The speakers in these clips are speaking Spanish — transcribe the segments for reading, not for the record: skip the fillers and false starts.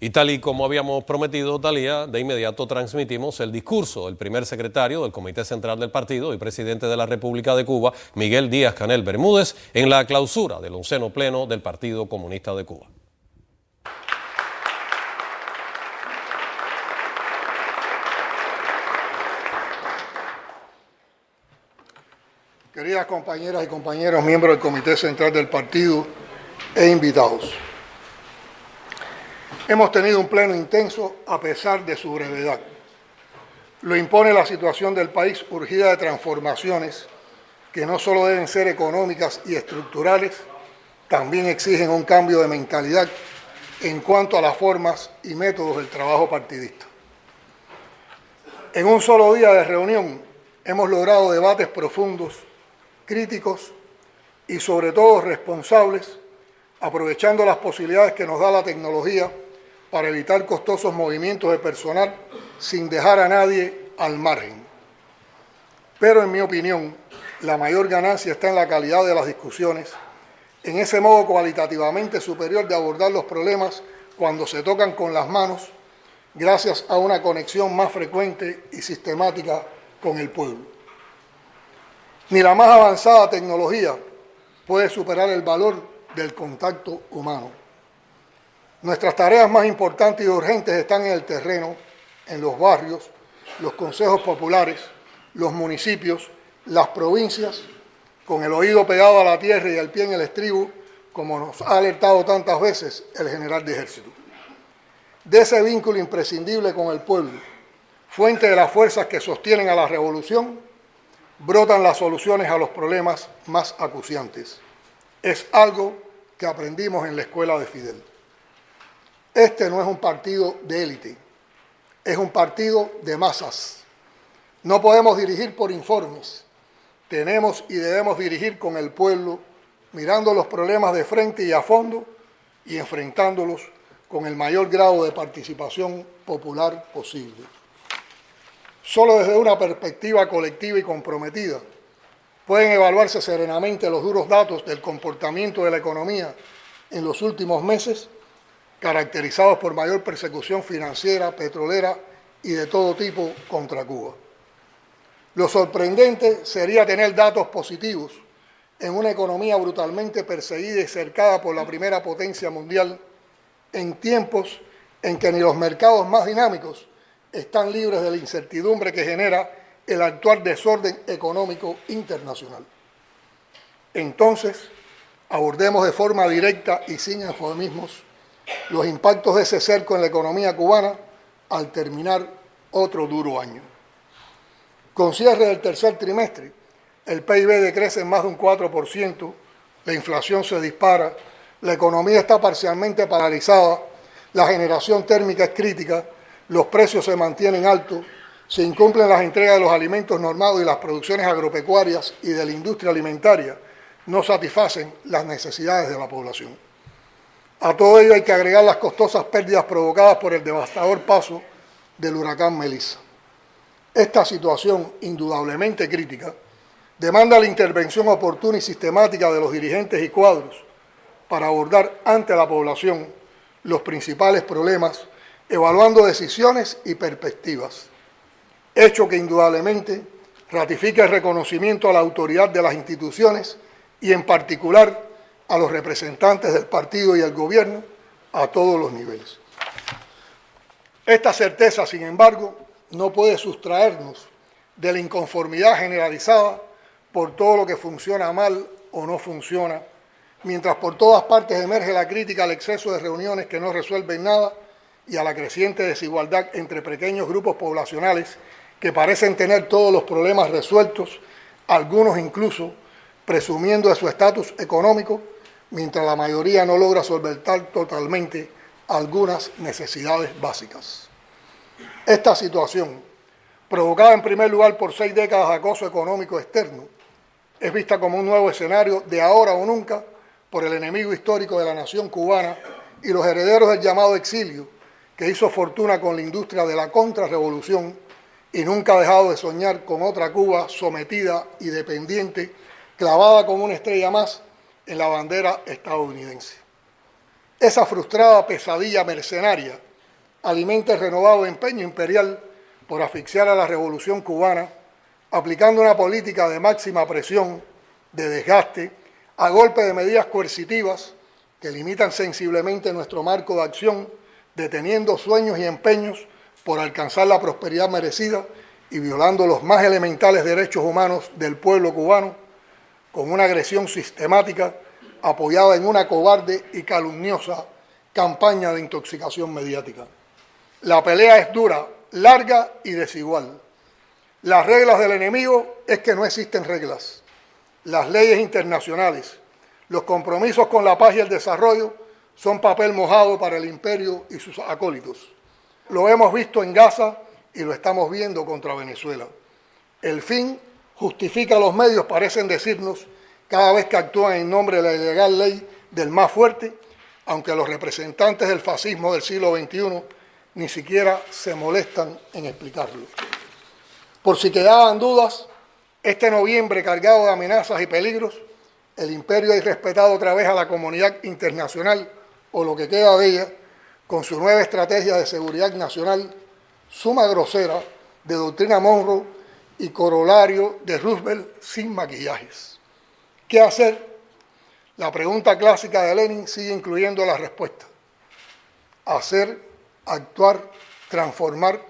Y tal y como habíamos prometido, Talía, de inmediato transmitimos el discurso del primer secretario del Comité Central del Partido y presidente de la República de Cuba, Miguel Díaz-Canel Bermúdez, en la clausura del 11º Pleno del Partido Comunista de Cuba. Queridas compañeras y compañeros, miembros del Comité Central del Partido e invitados. Hemos tenido un pleno intenso a pesar de su brevedad. Lo impone la situación del país urgida de transformaciones que no solo deben ser económicas y estructurales, también exigen un cambio de mentalidad en cuanto a las formas y métodos del trabajo partidista. En un solo día de reunión hemos logrado debates profundos, críticos y sobre todo responsables, aprovechando las posibilidades que nos da la tecnología para evitar costosos movimientos de personal sin dejar a nadie al margen. Pero en mi opinión, la mayor ganancia está en la calidad de las discusiones, en ese modo cualitativamente superior de abordar los problemas cuando se tocan con las manos, gracias a una conexión más frecuente y sistemática con el pueblo. Ni la más avanzada tecnología puede superar el valor del contacto humano. Nuestras tareas más importantes y urgentes están en el terreno, en los barrios, los consejos populares, los municipios, las provincias, con el oído pegado a la tierra y el pie en el estribo, como nos ha alertado tantas veces el general de ejército. De ese vínculo imprescindible con el pueblo, fuente de las fuerzas que sostienen a la revolución, brotan las soluciones a los problemas más acuciantes. Es algo que aprendimos en la escuela de Fidel. Este no es un partido de élite, es un partido de masas. No podemos dirigir por informes, tenemos y debemos dirigir con el pueblo, mirando los problemas de frente y a fondo y enfrentándolos con el mayor grado de participación popular posible. Solo desde una perspectiva colectiva y comprometida pueden evaluarse serenamente los duros datos del comportamiento de la economía en los últimos meses, caracterizados por mayor persecución financiera, petrolera y de todo tipo contra Cuba. Lo sorprendente sería tener datos positivos en una economía brutalmente perseguida y cercada por la primera potencia mundial, en tiempos en que ni los mercados más dinámicos están libres de la incertidumbre que genera el actual desorden económico internacional. Entonces, abordemos de forma directa y sin eufemismos los impactos de ese cerco en la economía cubana al terminar otro duro año. Con cierre del tercer trimestre, el PIB decrece en más de un 4%, la inflación se dispara, la economía está parcialmente paralizada, la generación térmica es crítica, los precios se mantienen altos, se incumplen las entregas de los alimentos normados y las producciones agropecuarias y de la industria alimentaria no satisfacen las necesidades de la población. A todo ello hay que agregar las costosas pérdidas provocadas por el devastador paso del huracán Melissa. Esta situación, indudablemente crítica, demanda la intervención oportuna y sistemática de los dirigentes y cuadros para abordar ante la población los principales problemas, evaluando decisiones y perspectivas, hecho que indudablemente ratifica el reconocimiento a la autoridad de las instituciones y en particular a los representantes del partido y el gobierno a todos los niveles. Esta certeza, sin embargo, no puede sustraernos de la inconformidad generalizada por todo lo que funciona mal o no funciona, mientras por todas partes emerge la crítica al exceso de reuniones que no resuelven nada y a la creciente desigualdad entre pequeños grupos poblacionales que parecen tener todos los problemas resueltos, algunos incluso presumiendo de su estatus económico, mientras la mayoría no logra solventar totalmente algunas necesidades básicas. Esta situación, provocada en primer lugar por 6 décadas de acoso económico externo, es vista como un nuevo escenario de ahora o nunca por el enemigo histórico de la nación cubana y los herederos del llamado exilio, que hizo fortuna con la industria de la contrarrevolución y nunca ha dejado de soñar con otra Cuba sometida y dependiente, clavada como una estrella más en la bandera estadounidense. Esa frustrada pesadilla mercenaria alimenta el renovado empeño imperial por asfixiar a la revolución cubana, aplicando una política de máxima presión, de desgaste, a golpe de medidas coercitivas que limitan sensiblemente nuestro marco de acción, deteniendo sueños y empeños por alcanzar la prosperidad merecida y violando los más elementales derechos humanos del pueblo cubano, con una agresión sistemática apoyada en una cobarde y calumniosa campaña de intoxicación mediática. La pelea es dura, larga y desigual. Las reglas del enemigo es que no existen reglas. Las leyes internacionales, los compromisos con la paz y el desarrollo son papel mojado para el imperio y sus acólitos. Lo hemos visto en Gaza y lo estamos viendo contra Venezuela. El fin justifica los medios, parecen decirnos, cada vez que actúan en nombre de la ilegal ley del más fuerte, aunque los representantes del fascismo del siglo XXI ni siquiera se molestan en explicarlo. Por si quedaban dudas, este noviembre cargado de amenazas y peligros, el imperio ha irrespetado otra vez a la comunidad internacional, o lo que queda de ella, con su nueva estrategia de seguridad nacional, suma grosera de doctrina Monroe y corolario de Roosevelt sin maquillajes. ¿Qué hacer? La pregunta clásica de Lenin sigue incluyendo la respuesta. Hacer, actuar, transformar,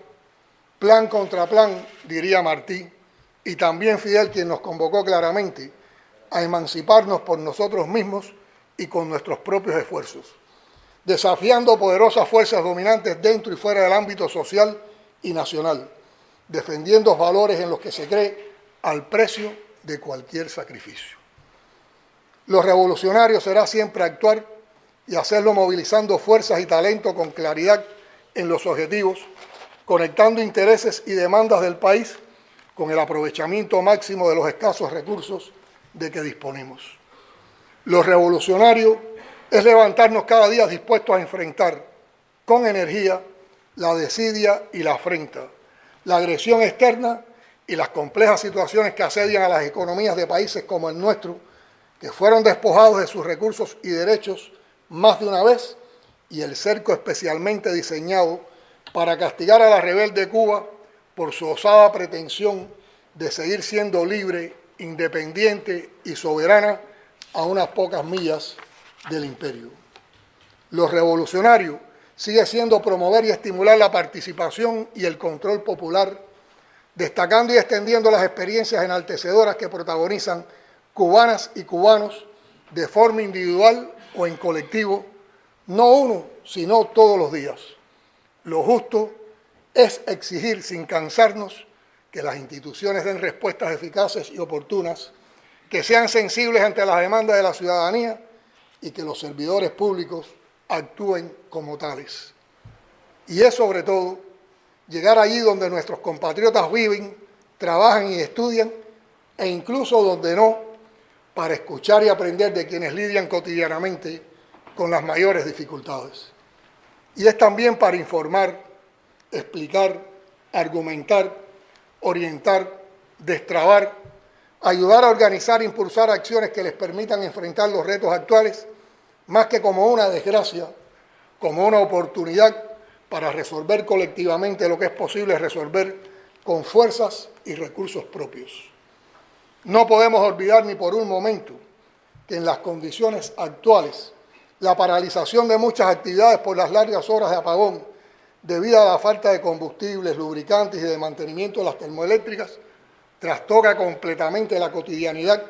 plan contra plan, diría Martí, y también Fidel, quien nos convocó claramente a emanciparnos por nosotros mismos y con nuestros propios esfuerzos, desafiando poderosas fuerzas dominantes dentro y fuera del ámbito social y nacional, defendiendo valores en los que se cree al precio de cualquier sacrificio. Lo revolucionario será siempre actuar y hacerlo movilizando fuerzas y talento con claridad en los objetivos, conectando intereses y demandas del país con el aprovechamiento máximo de los escasos recursos de que disponemos. Lo revolucionario es levantarnos cada día dispuestos a enfrentar con energía la desidia y la afrenta, la agresión externa y las complejas situaciones que asedian a las economías de países como el nuestro, que fueron despojados de sus recursos y derechos más de una vez, y el cerco especialmente diseñado para castigar a la rebelde Cuba por su osada pretensión de seguir siendo libre, independiente y soberana a unas pocas millas del imperio. Lo revolucionario sigue siendo promover y estimular la participación y el control popular, destacando y extendiendo las experiencias enaltecedoras que protagonizan cubanas y cubanos de forma individual o en colectivo, no uno, sino todos los días. Lo justo es exigir sin cansarnos que las instituciones den respuestas eficaces y oportunas, que sean sensibles ante las demandas de la ciudadanía y que los servidores públicos actúen como tales. Y es sobre todo llegar allí donde nuestros compatriotas viven, trabajan y estudian, e incluso donde no, para escuchar y aprender de quienes lidian cotidianamente con las mayores dificultades. Y es también para informar, explicar, argumentar, orientar, destrabar, ayudar a organizar e impulsar acciones que les permitan enfrentar los retos actuales, más que como una desgracia, como una oportunidad para resolver colectivamente lo que es posible resolver con fuerzas y recursos propios. No podemos olvidar ni por un momento que en las condiciones actuales, la paralización de muchas actividades por las largas horas de apagón debido a la falta de combustibles, lubricantes y de mantenimiento de las termoeléctricas trastoca completamente la cotidianidad,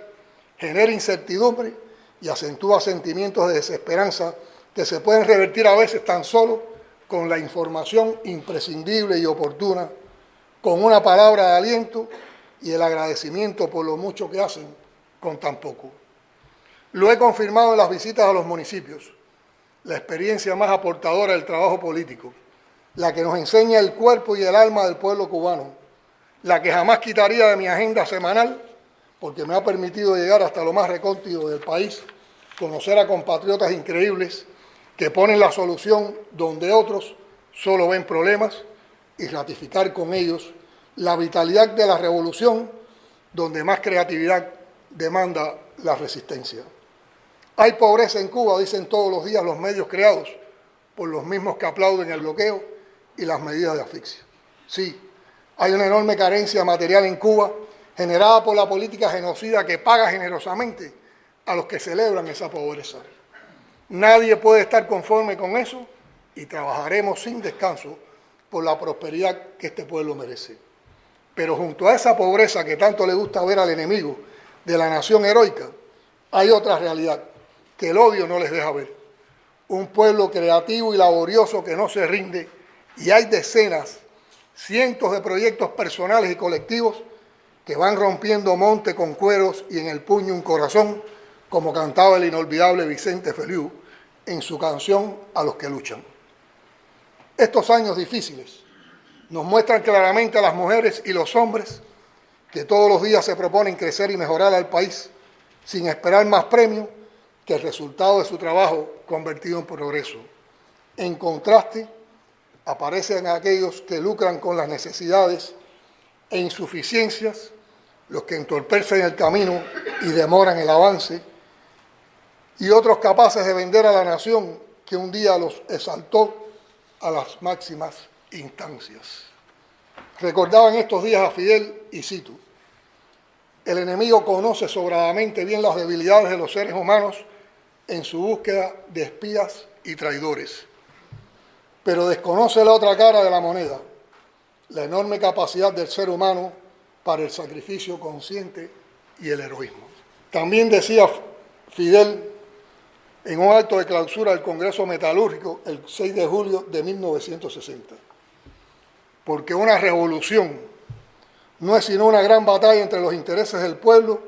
genera incertidumbre y acentúa sentimientos de desesperanza que se pueden revertir a veces tan solo con la información imprescindible y oportuna, con una palabra de aliento y el agradecimiento por lo mucho que hacen con tan poco. Lo he confirmado en las visitas a los municipios, la experiencia más aportadora del trabajo político, la que nos enseña el cuerpo y el alma del pueblo cubano, la que jamás quitaría de mi agenda semanal, porque me ha permitido llegar hasta lo más recóndito del país, conocer a compatriotas increíbles que ponen la solución donde otros solo ven problemas y ratificar con ellos la vitalidad de la revolución donde más creatividad demanda la resistencia. Hay pobreza en Cuba, dicen todos los días los medios creados por los mismos que aplauden el bloqueo y las medidas de asfixia. Sí, hay una enorme carencia material en Cuba generada por la política genocida que paga generosamente a los que celebran esa pobreza. Nadie puede estar conforme con eso y trabajaremos sin descanso por la prosperidad que este pueblo merece. Pero junto a esa pobreza que tanto le gusta ver al enemigo de la nación heroica, hay otra realidad que el odio no les deja ver. Un pueblo creativo y laborioso que no se rinde, y hay decenas, cientos de proyectos personales y colectivos que van rompiendo monte con cueros y en el puño un corazón, como cantaba el inolvidable Vicente Feliú en su canción A los que luchan. Estos años difíciles nos muestran claramente a las mujeres y los hombres que todos los días se proponen crecer y mejorar al país sin esperar más premio que el resultado de su trabajo convertido en progreso. En contraste, aparecen aquellos que lucran con las necesidades e insuficiencias, los que entorpecen el camino y demoran el avance, y otros capaces de vender a la nación que un día los exaltó a las máximas instancias. Recordaba en estos días a Fidel y cito: el enemigo conoce sobradamente bien las debilidades de los seres humanos en su búsqueda de espías y traidores, pero desconoce la otra cara de la moneda, la enorme capacidad del ser humano para el sacrificio consciente y el heroísmo. También decía Fidel en un acto de clausura del Congreso Metalúrgico el 6 de julio de 1960, porque una revolución no es sino una gran batalla entre los intereses del pueblo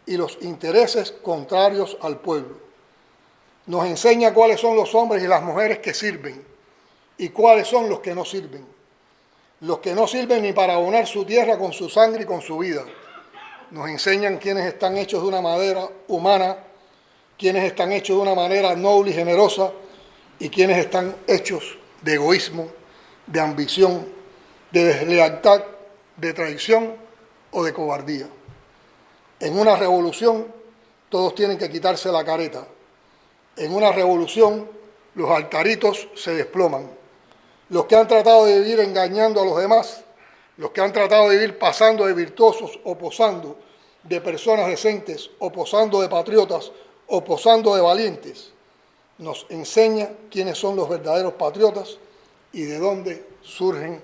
y los intereses contrarios al pueblo. Nos enseña cuáles son los hombres y las mujeres que sirven y cuáles son los que no sirven. Los que no sirven ni para abonar su tierra con su sangre y con su vida. Nos enseñan quiénes están hechos de una manera humana, quiénes están hechos de una manera noble y generosa y quiénes están hechos de egoísmo, de ambición, de deslealtad, de traición o de cobardía. En una revolución todos tienen que quitarse la careta. En una revolución los altaritos se desploman. Los que han tratado de vivir engañando a los demás, los que han tratado de vivir pasando de virtuosos o posando de personas decentes o posando de patriotas o posando de valientes, nos enseña quiénes son los verdaderos patriotas y de dónde surgen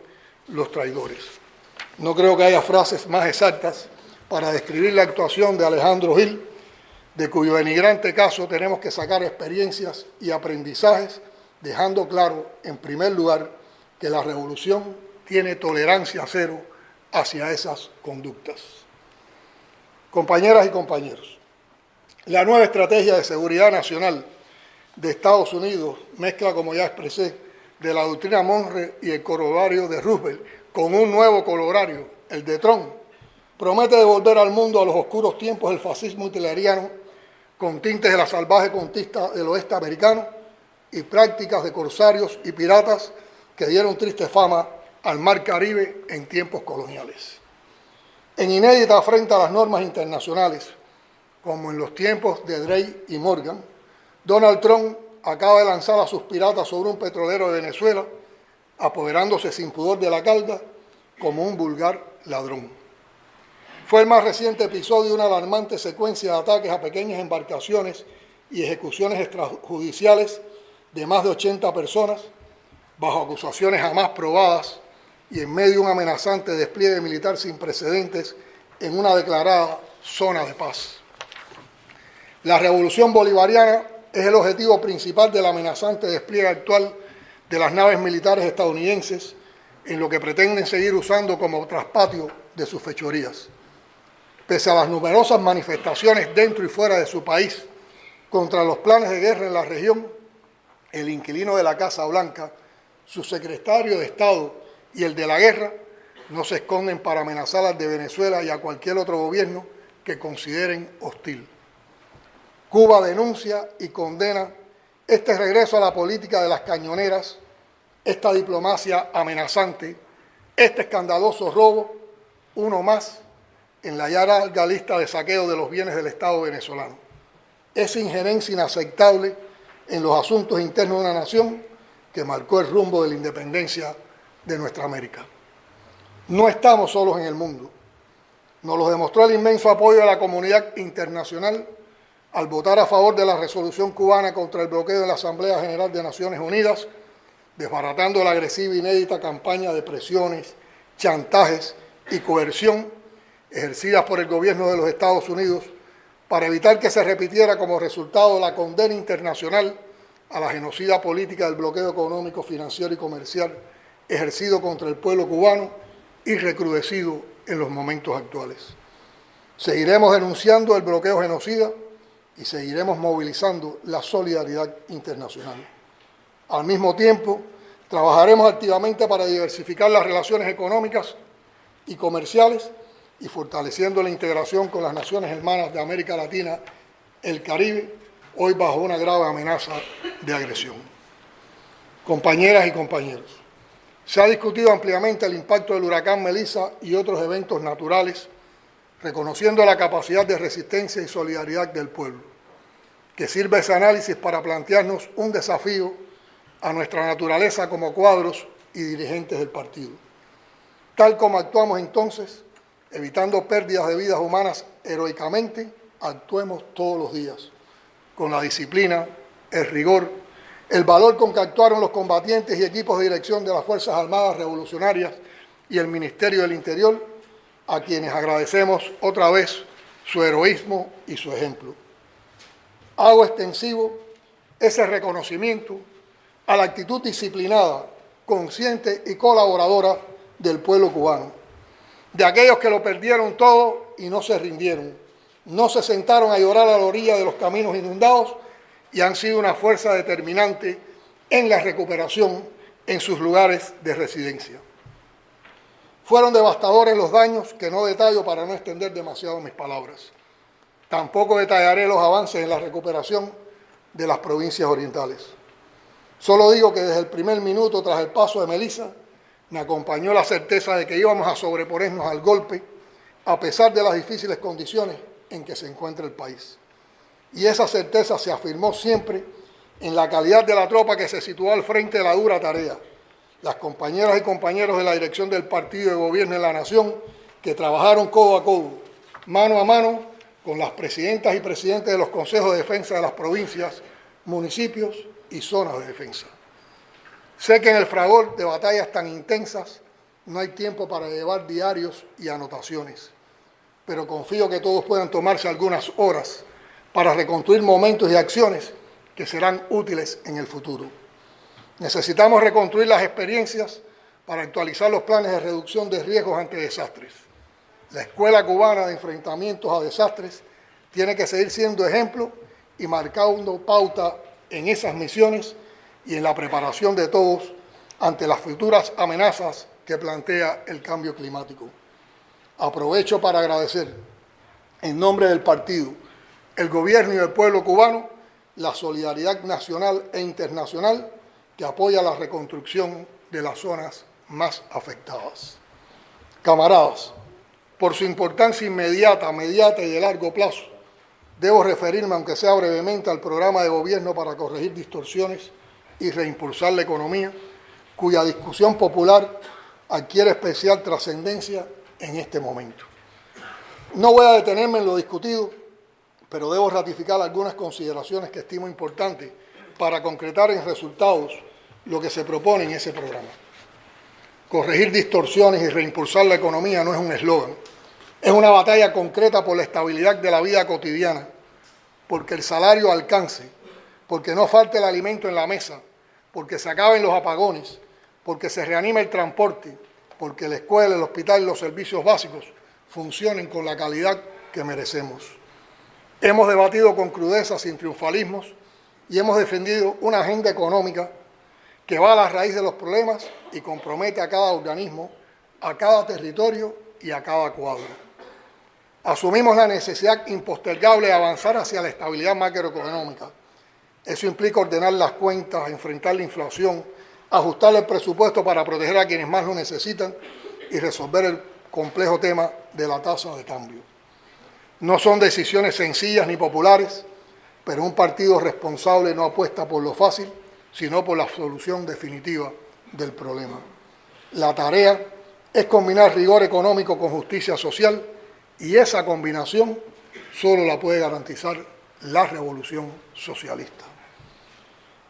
los traidores. No creo que haya frases más exactas para describir la actuación de Alejandro Gil, de cuyo denigrante caso tenemos que sacar experiencias y aprendizajes, dejando claro, en primer lugar, que la revolución tiene tolerancia cero hacia esas conductas. Compañeras y compañeros, la nueva estrategia de seguridad nacional de Estados Unidos mezcla, como ya expresé, de la doctrina Monroe y el corolario de Roosevelt con un nuevo corolario, el de Trump. Promete devolver al mundo a los oscuros tiempos del fascismo hitleriano con tintes de la salvaje conquista del oeste americano y prácticas de corsarios y piratas que dieron triste fama al mar Caribe en tiempos coloniales. En inédita afrenta a las normas internacionales, como en los tiempos de Drake y Morgan, Donald Trump acaba de lanzar a sus piratas sobre un petrolero de Venezuela, apoderándose sin pudor de la calda como un vulgar ladrón. Fue el más reciente episodio de una alarmante secuencia de ataques a pequeñas embarcaciones y ejecuciones extrajudiciales de más de 80 personas, bajo acusaciones jamás probadas y en medio de un amenazante despliegue militar sin precedentes en una declarada zona de paz. La revolución bolivariana es el objetivo principal del amenazante despliegue actual de las naves militares estadounidenses en lo que pretenden seguir usando como traspatio de sus fechorías. Pese a las numerosas manifestaciones dentro y fuera de su país contra los planes de guerra en la región, el inquilino de la Casa Blanca, su secretario de Estado y el de la guerra no se esconden para amenazar al de Venezuela y a cualquier otro gobierno que consideren hostil. Cuba denuncia y condena este regreso a la política de las cañoneras, esta diplomacia amenazante, este escandaloso robo, uno más en la ya larga lista de saqueo de los bienes del Estado venezolano. Esa injerencia inaceptable en los asuntos internos de una nación que marcó el rumbo de la independencia de nuestra América. No estamos solos en el mundo. Nos lo demostró el inmenso apoyo de la comunidad internacional al votar a favor de la resolución cubana contra el bloqueo de la Asamblea General de Naciones Unidas, desbaratando la agresiva e inédita campaña de presiones, chantajes y coerción ejercidas por el gobierno de los Estados Unidos para evitar que se repitiera como resultado de la condena internacional a la genocida política del bloqueo económico, financiero y comercial ejercido contra el pueblo cubano y recrudecido en los momentos actuales. Seguiremos denunciando el bloqueo genocida y seguiremos movilizando la solidaridad internacional. Al mismo tiempo, trabajaremos activamente para diversificar las relaciones económicas y comerciales y fortaleciendo la integración con las naciones hermanas de América Latina, el Caribe, hoy bajo una grave amenaza de agresión. Compañeras y compañeros, se ha discutido ampliamente el impacto del huracán Melissa y otros eventos naturales, reconociendo la capacidad de resistencia y solidaridad del pueblo, que sirve ese análisis para plantearnos un desafío a nuestra naturaleza como cuadros y dirigentes del partido. Tal como actuamos entonces, evitando pérdidas de vidas humanas heroicamente, actuemos todos los días, con la disciplina, el rigor, el valor con que actuaron los combatientes y equipos de dirección de las Fuerzas Armadas Revolucionarias y el Ministerio del Interior, a quienes agradecemos otra vez su heroísmo y su ejemplo. Hago extensivo ese reconocimiento a la actitud disciplinada, consciente y colaboradora del pueblo cubano, de aquellos que lo perdieron todo y no se rindieron, no se sentaron a llorar a la orilla de los caminos inundados y han sido una fuerza determinante en la recuperación en sus lugares de residencia. Fueron devastadores los daños que no detallo para no extender demasiado mis palabras. Tampoco detallaré los avances en la recuperación de las provincias orientales. Solo digo que desde el primer minuto tras el paso de Melissa me acompañó la certeza de que íbamos a sobreponernos al golpe a pesar de las difíciles condiciones en que se encuentra el país. Y esa certeza se afirmó siempre en la calidad de la tropa que se situó al frente de la dura tarea, las compañeras y compañeros de la dirección del partido de gobierno en la nación que trabajaron codo a codo, mano a mano, con las presidentas y presidentes de los consejos de defensa de las provincias, municipios y zonas de defensa. Sé que en el fragor de batallas tan intensas no hay tiempo para llevar diarios y anotaciones, pero confío que todos puedan tomarse algunas horas para reconstruir momentos y acciones que serán útiles en el futuro. Necesitamos reconstruir las experiencias para actualizar los planes de reducción de riesgos ante desastres. La Escuela Cubana de Enfrentamientos a Desastres tiene que seguir siendo ejemplo y marcando pauta en esas misiones y en la preparación de todos ante las futuras amenazas que plantea el cambio climático. Aprovecho para agradecer, en nombre del partido, el gobierno y el pueblo cubano, la solidaridad nacional e internacional que apoya la reconstrucción de las zonas más afectadas. Camaradas, por su importancia inmediata, mediata y de largo plazo, debo referirme, aunque sea brevemente, al programa de gobierno para corregir distorsiones y reimpulsar la economía, cuya discusión popular adquiere especial trascendencia en este momento. No voy a detenerme en lo discutido, pero debo ratificar algunas consideraciones que estimo importantes para concretar en resultados lo que se propone en ese programa. Corregir distorsiones y reimpulsar la economía no es un eslogan, es una batalla concreta por la estabilidad de la vida cotidiana, porque el salario alcance, porque no falte el alimento en la mesa, porque se acaben los apagones, porque se reanime el transporte, porque la escuela, el hospital y los servicios básicos funcionen con la calidad que merecemos. Hemos debatido con crudeza, sin triunfalismos, y hemos defendido una agenda económica que va a la raíz de los problemas y compromete a cada organismo, a cada territorio y a cada cuadro. Asumimos la necesidad impostergable de avanzar hacia la estabilidad macroeconómica. Eso implica ordenar las cuentas, enfrentar la inflación, ajustar el presupuesto para proteger a quienes más lo necesitan y resolver el complejo tema de la tasa de cambio. No son decisiones sencillas ni populares, pero un partido responsable no apuesta por lo fácil, sino por la solución definitiva del problema. La tarea es combinar rigor económico con justicia social y esa combinación solo la puede garantizar la revolución socialista.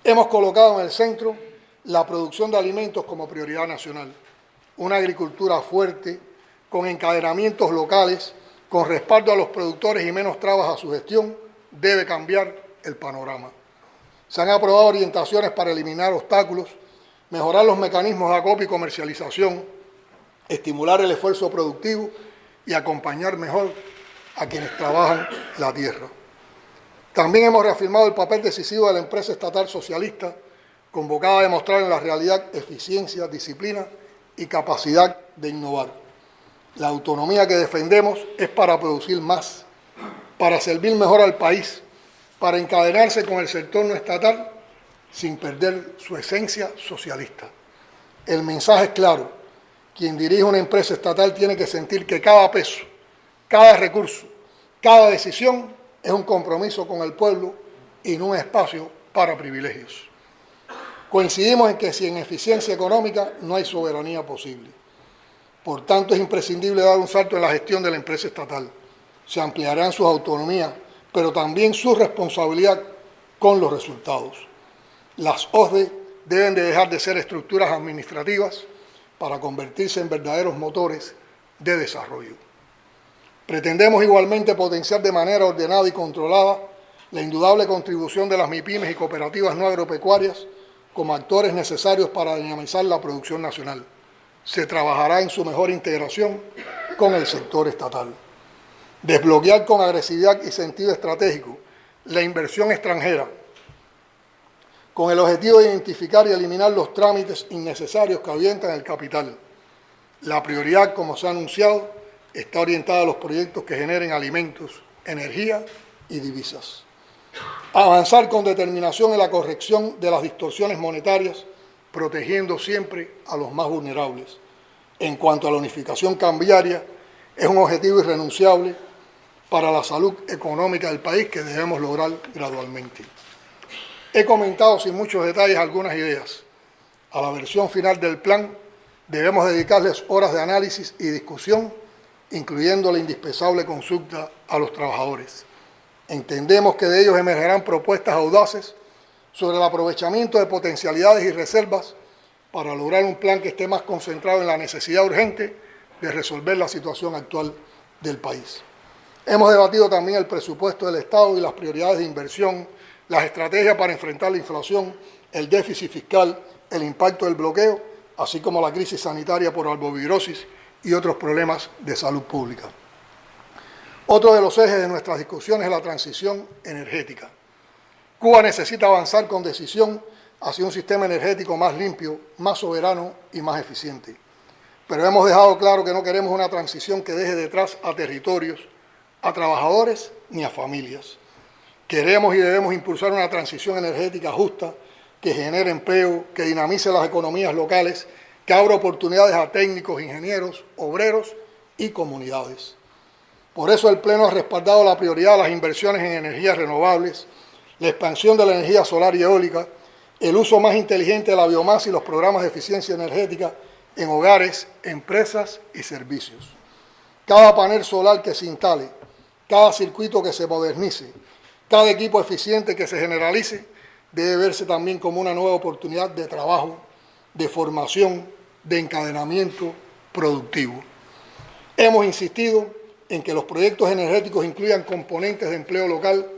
Hemos colocado en el centro la producción de alimentos como prioridad nacional, una agricultura fuerte, con encadenamientos locales, con respaldo a los productores y menos trabas a su gestión, debe cambiar el panorama. Se han aprobado orientaciones para eliminar obstáculos, mejorar los mecanismos de acopio y comercialización, estimular el esfuerzo productivo y acompañar mejor a quienes trabajan la tierra. También hemos reafirmado el papel decisivo de la empresa estatal socialista, convocada a demostrar en la realidad eficiencia, disciplina y capacidad de innovar. La autonomía que defendemos es para producir más, para servir mejor al país, para encadenarse con el sector no estatal sin perder su esencia socialista. El mensaje es claro: quien dirige una empresa estatal tiene que sentir que cada peso, cada recurso, cada decisión es un compromiso con el pueblo y no un espacio para privilegios. Coincidimos en que sin eficiencia económica no hay soberanía posible. Por tanto, es imprescindible dar un salto en la gestión de la empresa estatal. Se ampliarán sus autonomías, pero también su responsabilidad con los resultados. Las OSDE deben de dejar de ser estructuras administrativas para convertirse en verdaderos motores de desarrollo. Pretendemos igualmente potenciar de manera ordenada y controlada la indudable contribución de las MIPYMES y cooperativas no agropecuarias como actores necesarios para dinamizar la producción nacional. Se trabajará en su mejor integración con el sector estatal. Desbloquear con agresividad y sentido estratégico la inversión extranjera, con el objetivo de identificar y eliminar los trámites innecesarios que ahuyentan el capital. La prioridad, como se ha anunciado, está orientada a los proyectos que generen alimentos, energía y divisas. Avanzar con determinación en la corrección de las distorsiones monetarias, protegiendo siempre a los más vulnerables. En cuanto a la unificación cambiaria, es un objetivo irrenunciable para la salud económica del país que debemos lograr gradualmente. He comentado sin muchos detalles algunas ideas. A la versión final del plan debemos dedicarles horas de análisis y discusión, incluyendo la indispensable consulta a los trabajadores. Entendemos que de ellos emergerán propuestas audaces sobre el aprovechamiento de potencialidades y reservas para lograr un plan que esté más concentrado en la necesidad urgente de resolver la situación actual del país. Hemos debatido también el presupuesto del Estado y las prioridades de inversión, las estrategias para enfrentar la inflación, el déficit fiscal, el impacto del bloqueo, así como la crisis sanitaria por albovirosis y otros problemas de salud pública. Otro de los ejes de nuestras discusiones es la transición energética. Cuba necesita avanzar con decisión hacia un sistema energético más limpio, más soberano y más eficiente. Pero hemos dejado claro que no queremos una transición que deje detrás a territorios, a trabajadores ni a familias. Queremos y debemos impulsar una transición energética justa que genere empleo, que dinamice las economías locales, que abra oportunidades a técnicos, ingenieros, obreros y comunidades. Por eso el Pleno ha respaldado la prioridad de las inversiones en energías renovables, la expansión de la energía solar y eólica, el uso más inteligente de la biomasa y los programas de eficiencia energética en hogares, empresas y servicios. Cada panel solar que se instale, cada circuito que se modernice, cada equipo eficiente que se generalice, debe verse también como una nueva oportunidad de trabajo, de formación, de encadenamiento productivo. Hemos insistido en que los proyectos energéticos incluyan componentes de empleo local,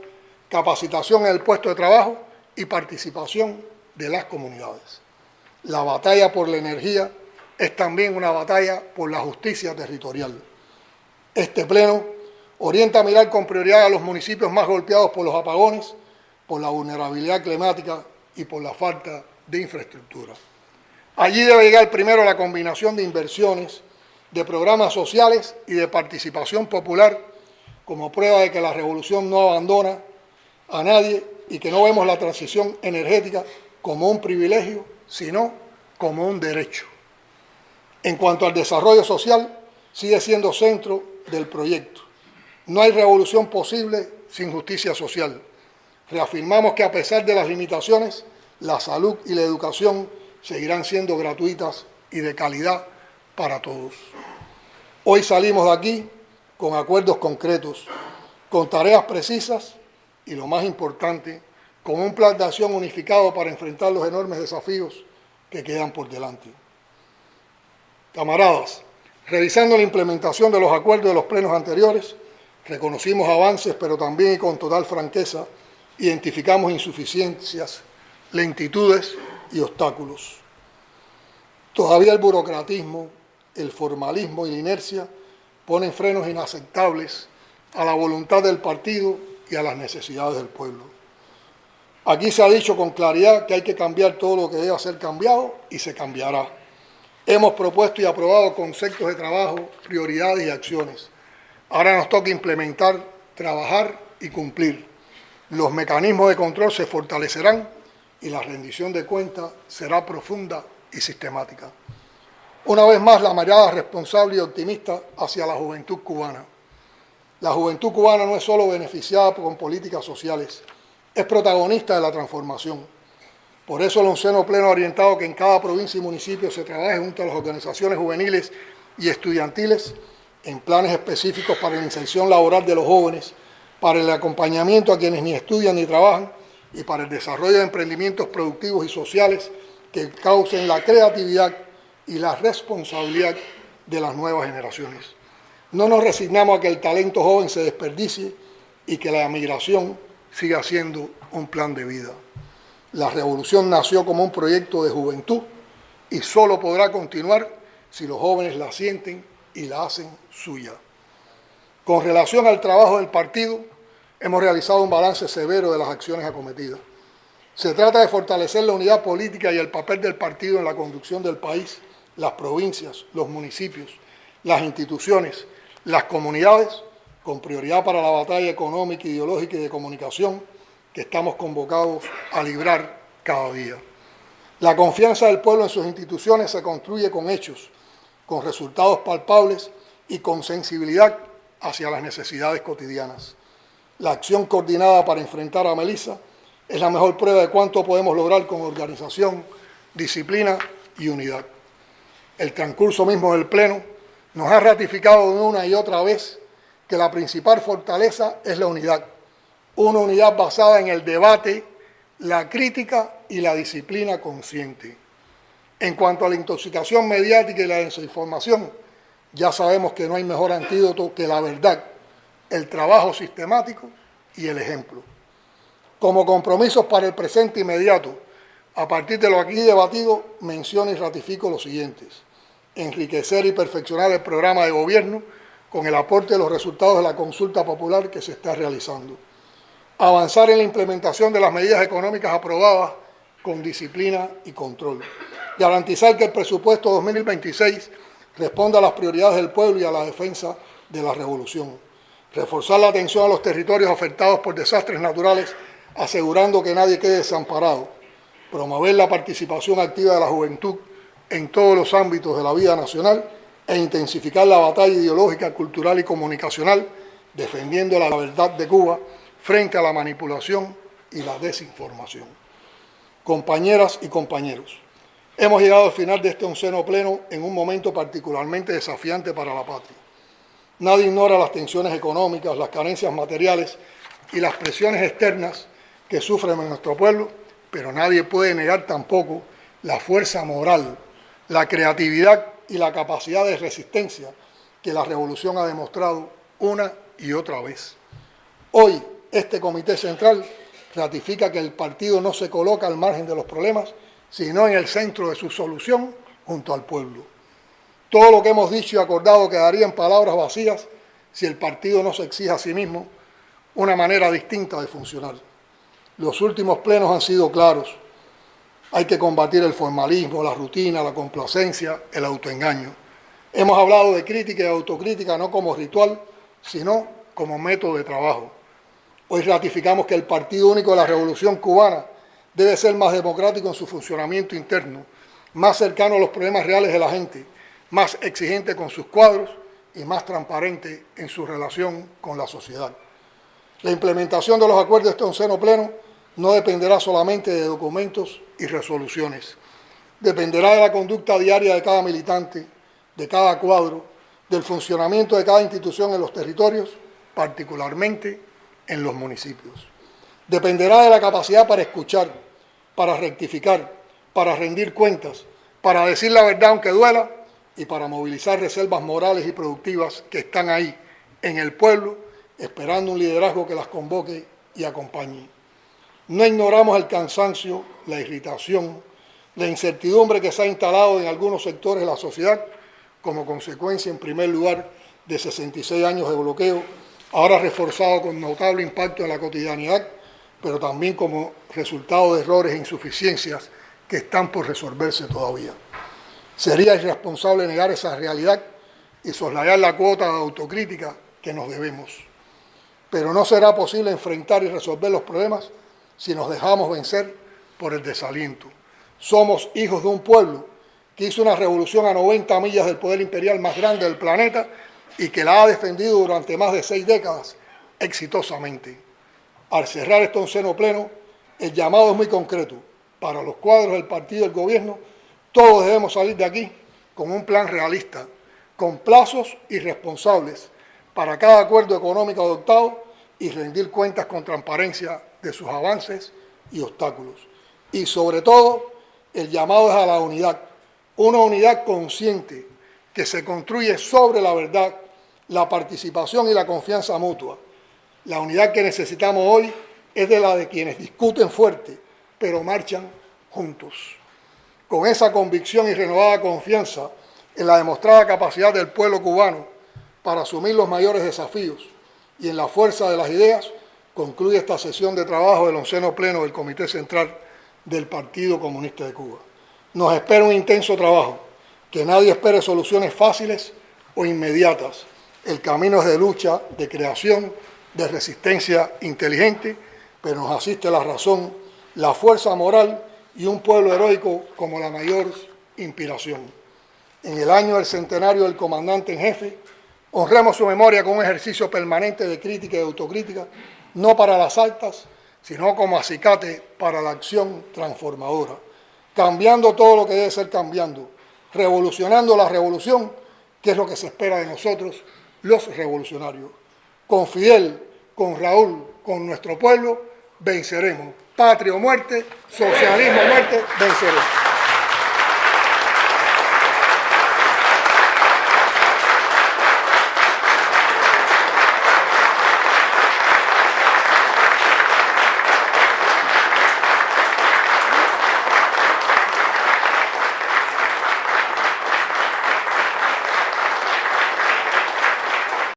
capacitación en el puesto de trabajo y participación de las comunidades. La batalla por la energía es también una batalla por la justicia territorial. Este Pleno orienta a mirar con prioridad a los municipios más golpeados por los apagones, por la vulnerabilidad climática y por la falta de infraestructura. Allí debe llegar primero la combinación de inversiones, de programas sociales y de participación popular como prueba de que la revolución no abandona a nadie y que no vemos la transición energética como un privilegio, sino como un derecho. En cuanto al desarrollo social, sigue siendo centro del proyecto. No hay revolución posible sin justicia social. Reafirmamos que a pesar de las limitaciones, la salud y la educación seguirán siendo gratuitas y de calidad para todos. Hoy salimos de aquí con acuerdos concretos, con tareas precisas y, lo más importante, con un plan de acción unificado para enfrentar los enormes desafíos que quedan por delante. Camaradas, revisando la implementación de los acuerdos de los plenos anteriores, reconocimos avances, pero también y con total franqueza identificamos insuficiencias, lentitudes y obstáculos. Todavía el burocratismo, el formalismo y la inercia ponen frenos inaceptables a la voluntad del partido y a las necesidades del pueblo. Aquí se ha dicho con claridad que hay que cambiar todo lo que deba ser cambiado y se cambiará. Hemos propuesto y aprobado conceptos de trabajo, prioridades y acciones. Ahora nos toca implementar, trabajar y cumplir. Los mecanismos de control se fortalecerán y la rendición de cuentas será profunda y sistemática. Una vez más, la mirada responsable y optimista hacia la juventud cubana. La juventud cubana no es solo beneficiada con políticas sociales, es protagonista de la transformación. Por eso el 11º Pleno ha orientado que en cada provincia y municipio se trabaje junto a las organizaciones juveniles y estudiantiles en planes específicos para la inserción laboral de los jóvenes, para el acompañamiento a quienes ni estudian ni trabajan y para el desarrollo de emprendimientos productivos y sociales que causen la creatividad y la responsabilidad de las nuevas generaciones. No nos resignamos a que el talento joven se desperdicie y que la migración siga siendo un plan de vida. La revolución nació como un proyecto de juventud y solo podrá continuar si los jóvenes la sienten y la hacen suya. Con relación al trabajo del partido, hemos realizado un balance severo de las acciones acometidas. Se trata de fortalecer la unidad política y el papel del partido en la conducción del país, las provincias, los municipios, las instituciones, las comunidades, con prioridad para la batalla económica, ideológica y de comunicación que estamos convocados a librar cada día. La confianza del pueblo en sus instituciones se construye con hechos, con resultados palpables y con sensibilidad hacia las necesidades cotidianas. La acción coordinada para enfrentar a Melissa es la mejor prueba de cuánto podemos lograr con organización, disciplina y unidad. El transcurso mismo del Pleno nos ha ratificado una y otra vez que la principal fortaleza es la unidad, una unidad basada en el debate, la crítica y la disciplina consciente. En cuanto a la intoxicación mediática y la desinformación, ya sabemos que no hay mejor antídoto que la verdad, el trabajo sistemático y el ejemplo. Como compromisos para el presente inmediato, a partir de lo aquí debatido, menciono y ratifico los siguientes: enriquecer y perfeccionar el programa de gobierno con el aporte de los resultados de la consulta popular que se está realizando. Avanzar en la implementación de las medidas económicas aprobadas con disciplina y control. Garantizar que el presupuesto 2026 responda a las prioridades del pueblo y a la defensa de la revolución. Reforzar la atención a los territorios afectados por desastres naturales, asegurando que nadie quede desamparado. Promover la participación activa de la juventud en todos los ámbitos de la vida nacional e intensificar la batalla ideológica, cultural y comunicacional, defendiendo la verdad de Cuba frente a la manipulación y la desinformación. Compañeras y compañeros, hemos llegado al final de este 11º Pleno en un momento particularmente desafiante para la patria. Nadie ignora las tensiones económicas, las carencias materiales y las presiones externas que sufre nuestro pueblo, pero nadie puede negar tampoco la fuerza moral, la creatividad y la capacidad de resistencia que la revolución ha demostrado una y otra vez. Hoy, este Comité Central ratifica que el partido no se coloca al margen de los problemas, sino en el centro de su solución junto al pueblo. Todo lo que hemos dicho y acordado quedaría en palabras vacías si el partido no se exige a sí mismo una manera distinta de funcionar. Los últimos plenos han sido claros. Hay que combatir el formalismo, la rutina, la complacencia, el autoengaño. Hemos hablado de crítica y autocrítica no como ritual, sino como método de trabajo. Hoy ratificamos que el Partido Único de la Revolución Cubana debe ser más democrático en su funcionamiento interno, más cercano a los problemas reales de la gente, más exigente con sus cuadros y más transparente en su relación con la sociedad. La implementación de los acuerdos de este 11º Pleno no dependerá solamente de documentos y resoluciones. dependerá de la conducta diaria de cada militante, de cada cuadro, del funcionamiento de cada institución en los territorios, particularmente en los municipios. Dependerá de la capacidad para escuchar, para rectificar, para rendir cuentas, para decir la verdad aunque duela y para movilizar reservas morales y productivas que están ahí, en el pueblo, esperando un liderazgo que las convoque y acompañe. No ignoramos el cansancio, la irritación, la incertidumbre que se ha instalado en algunos sectores de la sociedad como consecuencia, en primer lugar, de 66 años de bloqueo, ahora reforzado con notable impacto en la cotidianidad, pero también como resultado de errores e insuficiencias que están por resolverse todavía. Sería irresponsable negar esa realidad y soslayar la cuota de autocrítica que nos debemos. Pero no será posible enfrentar y resolver los problemas si nos dejamos vencer por el desaliento. Somos hijos de un pueblo que hizo una revolución a 90 millas del poder imperial más grande del planeta y que la ha defendido durante más de 6 décadas exitosamente. Al cerrar este onceno pleno, el llamado es muy concreto. Para los cuadros del partido y del gobierno, todos debemos salir de aquí con un plan realista, con plazos y responsables para cada acuerdo económico adoptado y rendir cuentas con transparencia de sus avances y obstáculos. Y sobre todo, el llamado es a la unidad, una unidad consciente que se construye sobre la verdad, la participación y la confianza mutua. La unidad que necesitamos hoy es de la de quienes discuten fuerte, pero marchan juntos. Con esa convicción y renovada confianza en la demostrada capacidad del pueblo cubano para asumir los mayores desafíos y en la fuerza de las ideas, concluye esta sesión de trabajo del onceno pleno del Comité Central del Partido Comunista de Cuba. Nos espera un intenso trabajo, que nadie espere soluciones fáciles o inmediatas. El camino es de lucha, de creación, de resistencia inteligente, pero nos asiste la razón, la fuerza moral y un pueblo heroico como la mayor inspiración. En el año del centenario del comandante en jefe, honremos su memoria con un ejercicio permanente de crítica y de autocrítica, no para las actas, sino como acicate para la acción transformadora, cambiando todo lo que debe ser cambiando, revolucionando la revolución, que es lo que se espera de nosotros, los revolucionarios. Con Fidel, con Raúl, con nuestro pueblo, venceremos. Patria o muerte, socialismo o muerte, venceremos.